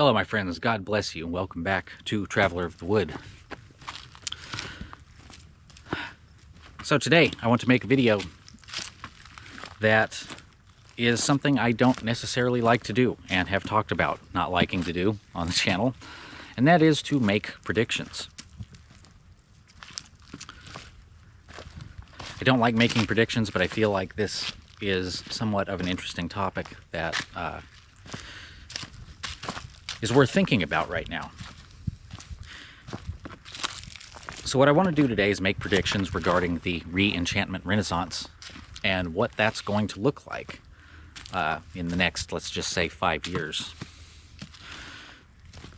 Hello, my friends. God bless you. Welcome back to Traveler of the Wood. So today, I want to make a video that is something I don't necessarily like to do and have talked about not liking to do on the channel, and that is to make predictions. I don't like making predictions, but I feel like this is somewhat of an interesting topic that is worth thinking about right now. So what I want to do today is make predictions regarding the Re-Enchantment Renaissance and what that's going to look like in the next, let's just say, 5 years.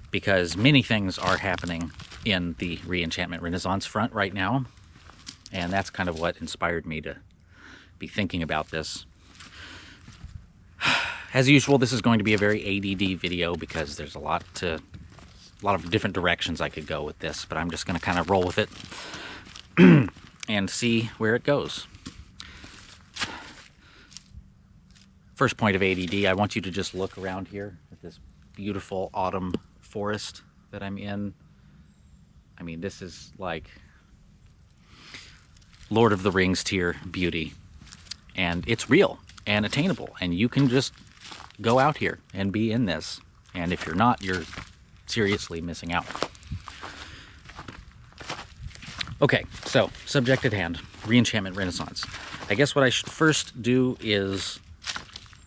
Because many things are happening in the Re-Enchantment Renaissance front right now, and that's kind of what inspired me to be thinking about this. As usual, this is going to be a very ADD video because there's a lot of different directions I could go with this, but I'm just going to kind of roll with it and see where it goes. First point of ADD, I want you to just look around here at this beautiful autumn forest that I'm in. I mean, this is like Lord of the Rings tier beauty, and it's real and attainable, and you can just go out here and be in this, and if you're not, you're seriously missing out. Okay, so subject at hand, Re-Enchantment Renaissance. I guess what I should first do is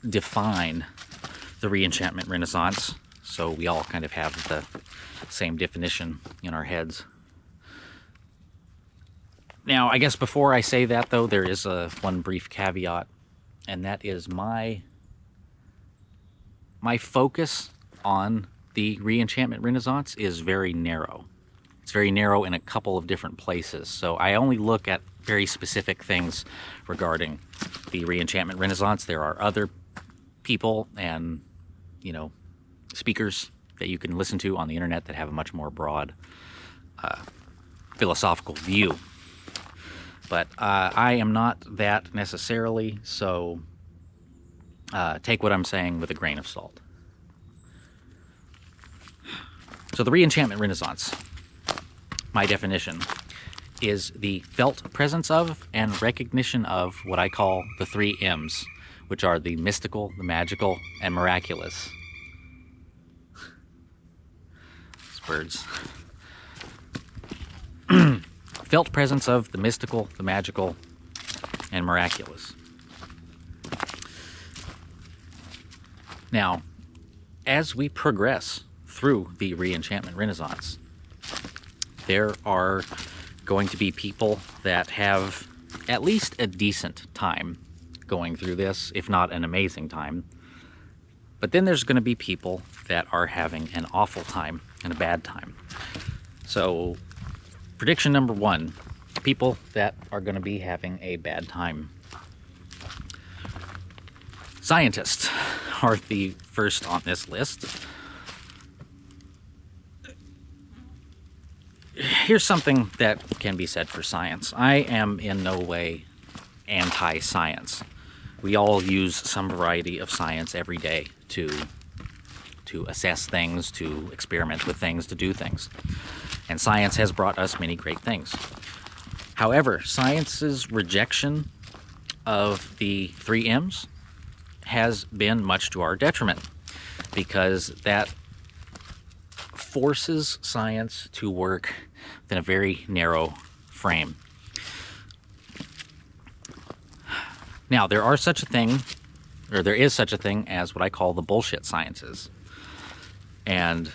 define the Re-Enchantment Renaissance so we all kind of have the same definition in our heads. Now, I guess before I say that, though, there is one brief caveat, and that is my focus on the Re-Enchantment Renaissance is very narrow. It's very narrow in a couple of different places, so I only look at very specific things regarding the Re-Enchantment Renaissance. There are other people and, speakers that you can listen to on the internet that have a much more broad philosophical view. But I am not that necessarily, so take what I'm saying with a grain of salt. So the Re-Enchantment Renaissance, my definition, is the felt presence of and recognition of what I call the 3 M's, which are the mystical, the magical, and miraculous. These birds. Felt presence of the mystical, the magical, and miraculous. Now, as we progress through the Re-Enchantment Renaissance, there are going to be people that have at least a decent time going through this, if not an amazing time. But then there's going to be people that are having an awful time and a bad time. So, prediction number 1, people that are going to be having a bad time. Scientists are the first on this list. Here's something that can be said for science. I am in no way anti-science. We all use some variety of science every day to assess things, to experiment with things, to do things. And science has brought us many great things. However, science's rejection of the 3 M's has been much to our detriment, because that forces science to work within a very narrow frame. Now, there is such a thing as what I call the bullshit sciences. And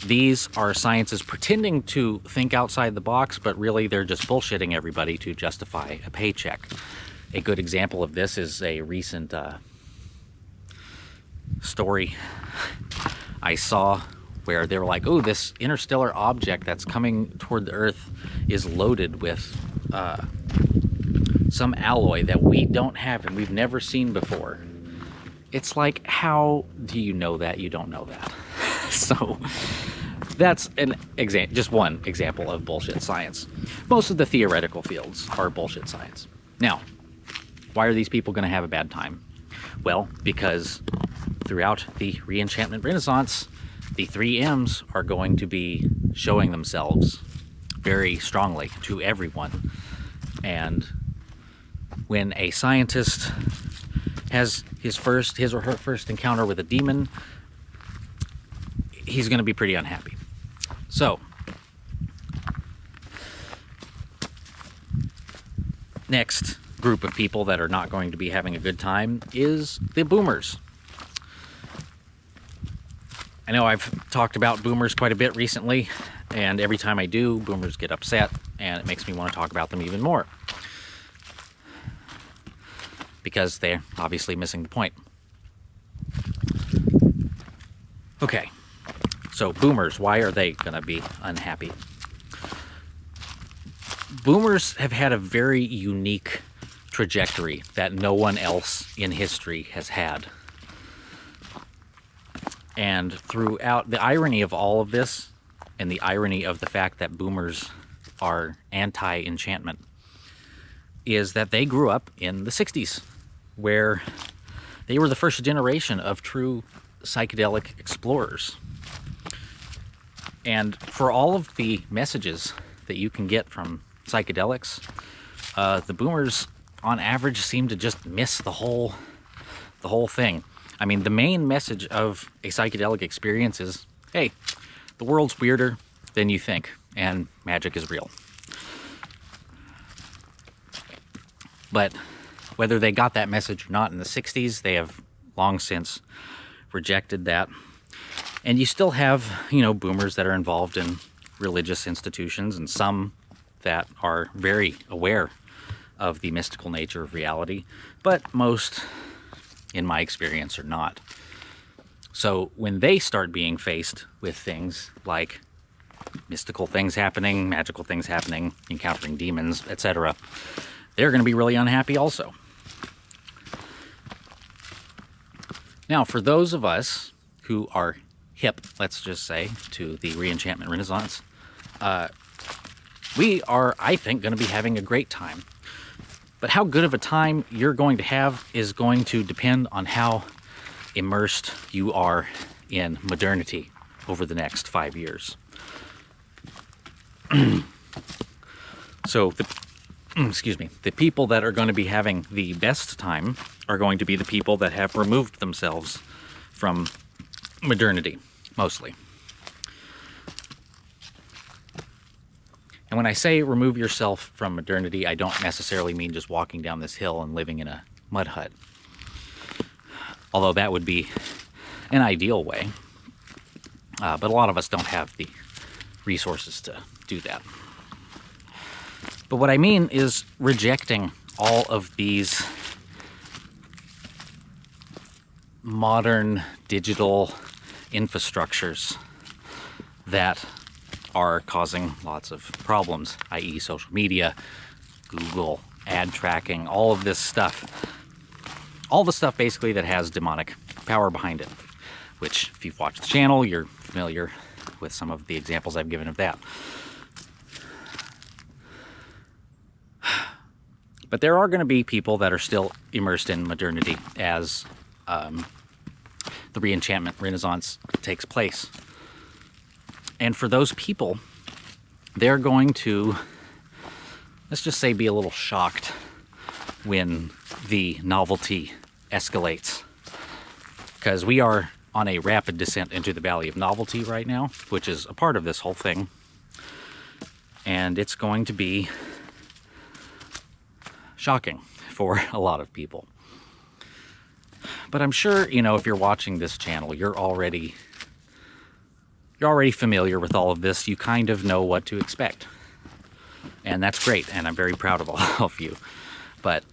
these are sciences pretending to think outside the box, but really they're just bullshitting everybody to justify a paycheck. A good example of this is a recent story I saw where they were like, oh, this interstellar object that's coming toward the Earth is loaded with some alloy that we don't have and we've never seen before. It's like, how do you know that you don't know that? So that's just one example of bullshit science. Most of the theoretical fields are bullshit science. Now, why are these people going to have a bad time? Well, because throughout the Re-Enchantment Renaissance, the 3Ms are going to be showing themselves very strongly to everyone. And when a scientist has his or her first encounter with a demon, he's going to be pretty unhappy. So, next group of people that are not going to be having a good time is the boomers. I know I've talked about boomers quite a bit recently, and every time I do, boomers get upset, and it makes me want to talk about them even more. Because they're obviously missing the point. Okay, so boomers, why are they going to be unhappy? Boomers have had a very unique trajectory that no one else in history has had. And throughout the irony of all of this, and the irony of the fact that boomers are anti-enchantment, is that they grew up in the 60s, where they were the first generation of true psychedelic explorers. And for all of the messages that you can get from psychedelics, the boomers on average seem to just miss the whole thing. I mean, the main message of a psychedelic experience is, hey, the world's weirder than you think, and magic is real. But whether they got that message or not in the 60s, they have long since rejected that. And you still have, boomers that are involved in religious institutions, and some that are very aware of the mystical nature of reality, but most, in my experience, are not. So when they start being faced with things like mystical things happening, magical things happening, encountering demons, etc., they're going to be really unhappy also. Now, for those of us who are hip, let's just say, to the Re-Enchantment Renaissance, we are, I think, going to be having a great time. But how good of a time you're going to have is going to depend on how immersed you are in modernity over the next 5 years. So, the people that are going to be having the best time are going to be the people that have removed themselves from modernity, mostly. And when I say remove yourself from modernity, I don't necessarily mean just walking down this hill and living in a mud hut. Although that would be an ideal way. But a lot of us don't have the resources to do that. But what I mean is rejecting all of these modern digital infrastructures that are causing lots of problems, i.e. social media, Google, ad tracking, all of this stuff. All the stuff basically that has demonic power behind it, which if you've watched the channel, you're familiar with some of the examples I've given of that. But there are going to be people that are still immersed in modernity as the Re-Enchantment Renaissance takes place. And for those people, they're going to, let's just say, be a little shocked when the novelty escalates. Because we are on a rapid descent into the Valley of Novelty right now, which is a part of this whole thing. And it's going to be shocking for a lot of people. But I'm sure, if you're watching this channel, you're already familiar with all of this. You kind of know what to expect. And that's great, and I'm very proud of all of you. But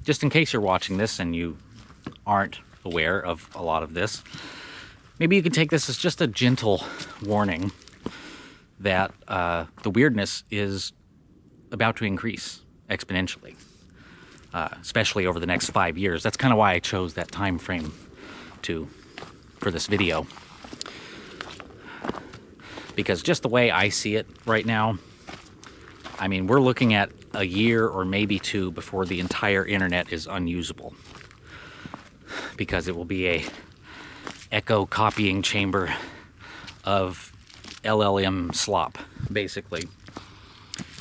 just in case you're watching this and you aren't aware of a lot of this, maybe you can take this as just a gentle warning that the weirdness is about to increase exponentially, especially over the next 5 years. That's kind of why I chose that time frame for this video. Because just the way I see it right now, I mean, we're looking at a year or maybe 2 before the entire internet is unusable. Because it will be a echo copying chamber of LLM slop, basically.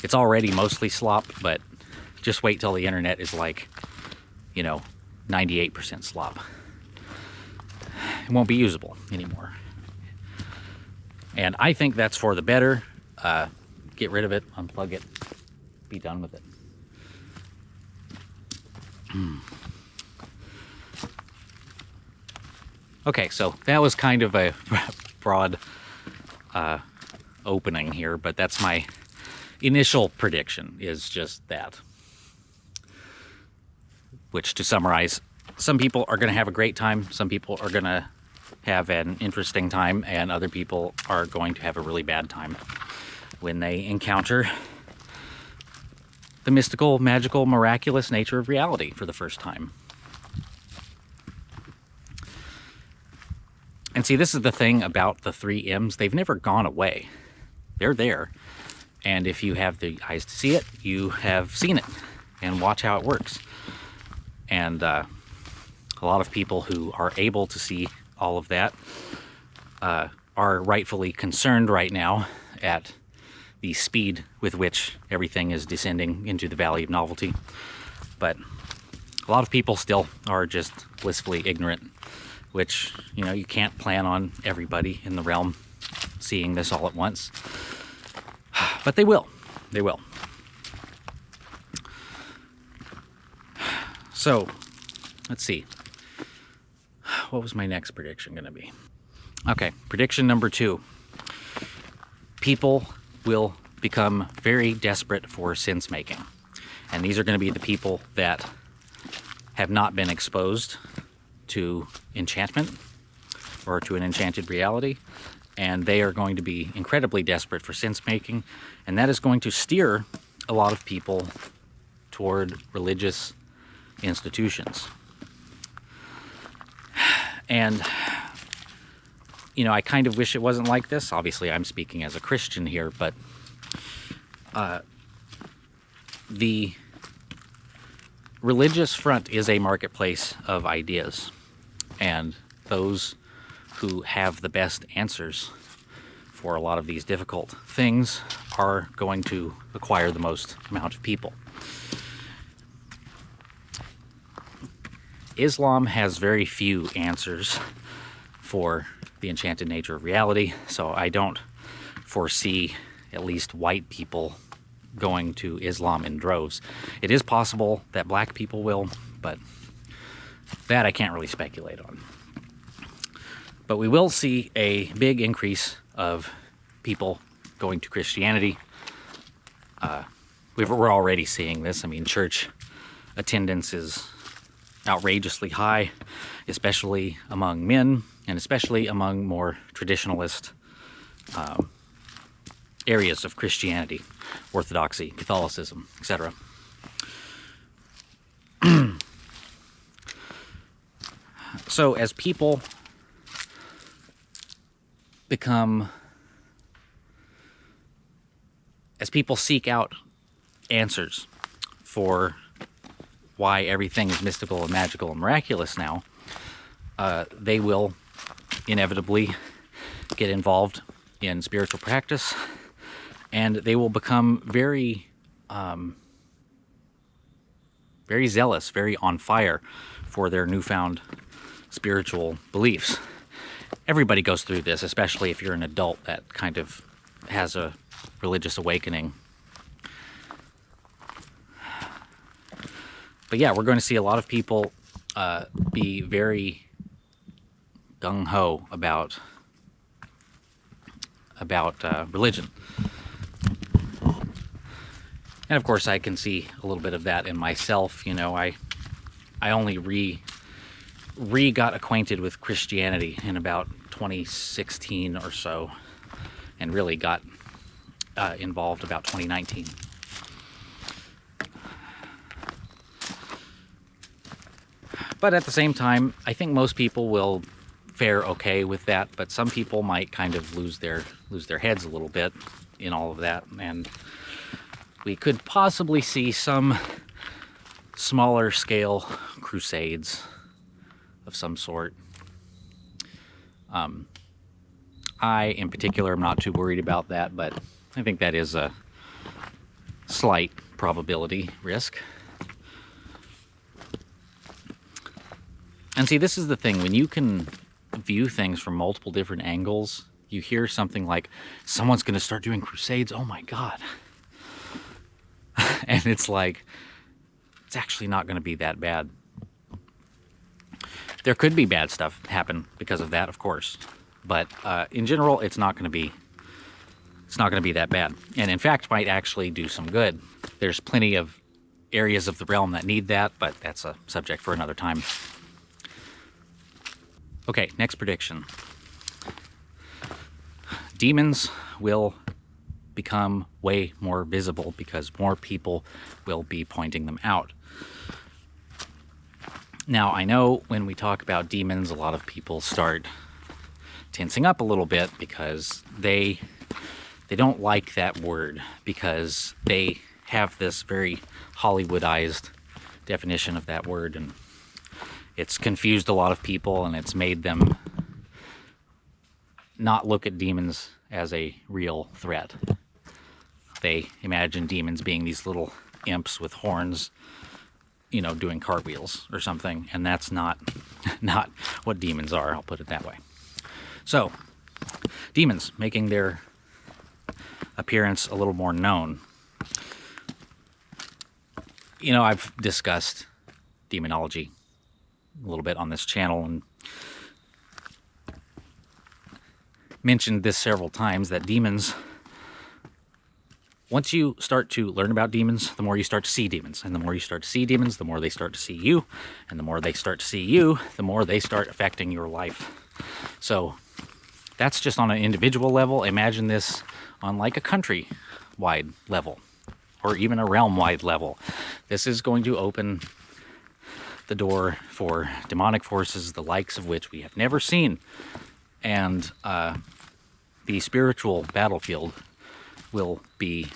It's already mostly slop, but just wait till the internet is like, 98% slop. It won't be usable anymore. And I think that's for the better. Get rid of it, unplug it, be done with it. Okay, so that was kind of a broad opening here, but that's my initial prediction, is just that. Which, to summarize, some people are going to have a great time, some people are going to have an interesting time, and other people are going to have a really bad time when they encounter the mystical, magical, miraculous nature of reality for the first time. And see, this is the thing about the 3 M's. They've never gone away. They're there. And if you have the eyes to see it, you have seen it. And watch how it works. And a lot of people who are able to see all of that are rightfully concerned right now at the speed with which everything is descending into the Valley of Novelty. But a lot of people still are just blissfully ignorant, which, you can't plan on everybody in the realm seeing this all at once. But they will. They will. So, let's see. What was my next prediction going to be? Okay, prediction number 2. People will become very desperate for sense making. And these are going to be the people that have not been exposed to enchantment or to an enchanted reality. And they are going to be incredibly desperate for sense making. And that is going to steer a lot of people toward religious institutions. And, I kind of wish it wasn't like this. Obviously, I'm speaking as a Christian here, but the religious front is a marketplace of ideas. And those who have the best answers for a lot of these difficult things are going to acquire the most amount of people. Islam has very few answers for the enchanted nature of reality, so I don't foresee at least white people going to Islam in droves. It is possible that black people will, but that I can't really speculate on. But we will see a big increase of people going to Christianity. We're already seeing this. I mean, church attendance is outrageously high, especially among men, and especially among more traditionalist areas of Christianity, Orthodoxy, Catholicism, etc. So as people seek out answers for why everything is mystical and magical and miraculous now, they will inevitably get involved in spiritual practice, and they will become very, very zealous, very on fire for their newfound spiritual beliefs. Everybody goes through this, especially if you're an adult that kind of has a religious awakening. But yeah, we're going to see a lot of people be very gung-ho about religion. And of course, I can see a little bit of that in myself. I only got acquainted with Christianity in about 2016 or so, and really got involved about 2019. But at the same time, I think most people will fare okay with that, but some people might kind of lose their heads a little bit in all of that, and we could possibly see some smaller scale crusades of some sort. I, in particular, am not too worried about that, but I think that is a slight probability risk. And see, this is the thing. When you can view things from multiple different angles, you hear something like, someone's going to start doing crusades. Oh my God. And it's like, it's actually not going to be that bad. There could be bad stuff happen because of that, of course. But in general, it's not going to be that bad. And in fact, might actually do some good. There's plenty of areas of the realm that need that, but that's a subject for another time. Okay, next prediction. Demons will become way more visible because more people will be pointing them out. Now, I know when we talk about demons, a lot of people start tensing up a little bit because they don't like that word, because they have this very Hollywoodized definition of that word, and it's confused a lot of people, and it's made them not look at demons as a real threat. They imagine demons being these little imps with horns, you know, doing cartwheels or something, and that's not what demons are, I'll put it that way. So, demons making their appearance a little more known. You know, I've discussed demonology a little bit on this channel and mentioned this several times, that demons, once you start to learn about demons, the more you start to see demons. And the more you start to see demons, the more they start to see you. And the more they start to see you, the more they start affecting your life. So that's just on an individual level. Imagine this on like a country-wide level, or even a realm-wide level. This is going to open the door for demonic forces, the likes of which we have never seen. And the spiritual battlefield will be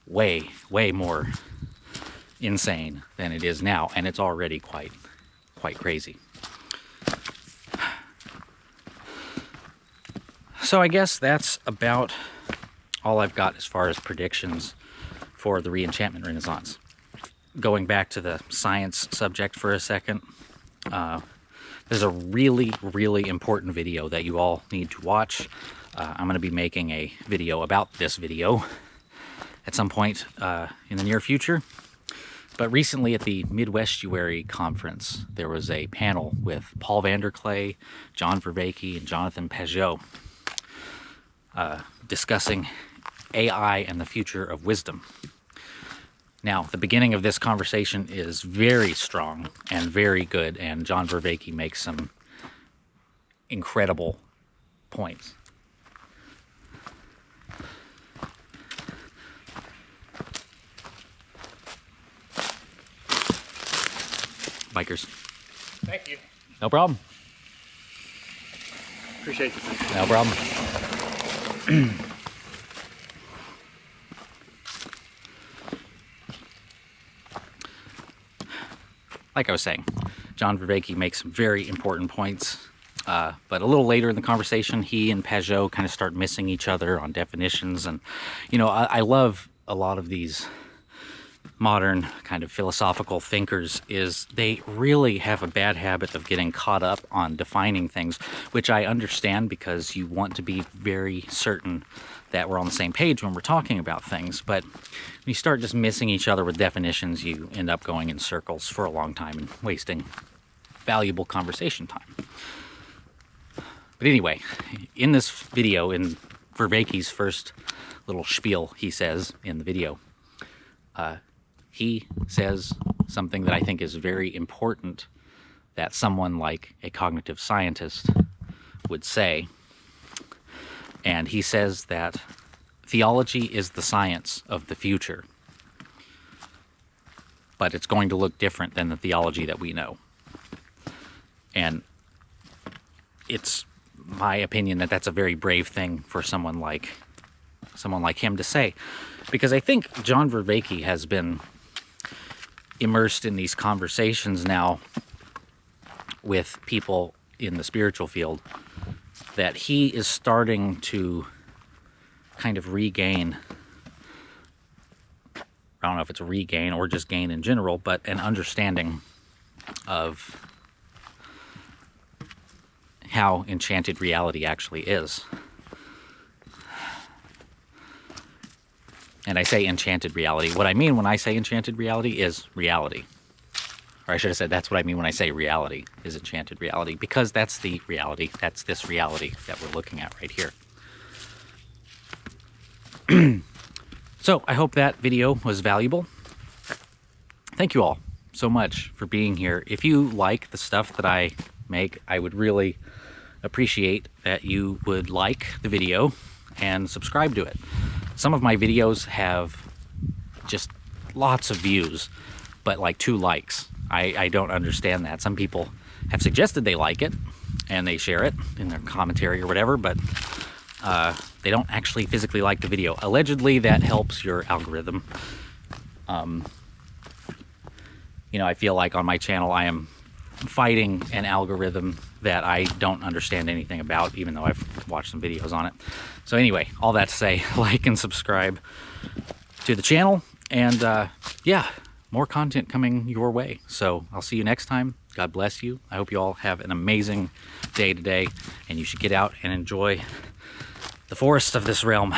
way, way more insane than it is now. And it's already quite crazy. So I guess that's about all I've got as far as predictions for the Re-Enchantment Renaissance. Going back to the science subject for a second, there's a really, really important video that you all need to watch. I'm going to be making a video about this video at some point in the near future. But recently at the Midwestuary Conference, there was a panel with Paul Vanderklay, John Vervaeke, and Jonathan Pageau discussing AI and the future of wisdom. Now, the beginning of this conversation is very strong and very good, and John Vervaeke makes some incredible points. Bikers. Thank you. No problem. Appreciate you. No problem. Like I was saying, John Vervaeke makes some very important points, but a little later in the conversation, he and Pageau kind of start missing each other on definitions. And, you know, I love a lot of these modern kind of philosophical thinkers is they really have a bad habit of getting caught up on defining things, which I understand because you want to be very certain that we're on the same page when we're talking about things. But when you start just missing each other with definitions, you end up going in circles for a long time and wasting valuable conversation time. But anyway, in this video, in Vervaeke's first little spiel he says in the video, he says something that I think is very important that someone like a cognitive scientist would say. And he says that theology is the science of the future, but it's going to look different than the theology that we know. And it's my opinion that that's a very brave thing for someone like him to say, because I think John Vervaeke has been immersed in these conversations now with people in the spiritual field that he is starting to kind of regain, I don't know if it's a regain or just gain in general, but an understanding of how enchanted reality actually is. And I say enchanted reality. What I mean when I say enchanted reality is reality. Or I should have said that's what I mean when I say reality is enchanted reality, because that's the reality. That's this reality that we're looking at right here. So I hope that video was valuable. Thank you all so much for being here. If you like the stuff that I make, I would really appreciate that you would like the video and subscribe to it. Some of my videos have just lots of views, but like 2 likes. I don't understand that. Some people have suggested they like it and they share it in their commentary or whatever, but they don't actually physically like the video. Allegedly, that helps your algorithm. You know, I feel like on my channel I am fighting an algorithm that I don't understand anything about, even though I've watched some videos on it. So anyway, all that to say, like and subscribe to the channel, and yeah, more content coming your way. So I'll see you next time. God bless you. I hope you all have an amazing day today, and you should get out and enjoy the forests of this realm.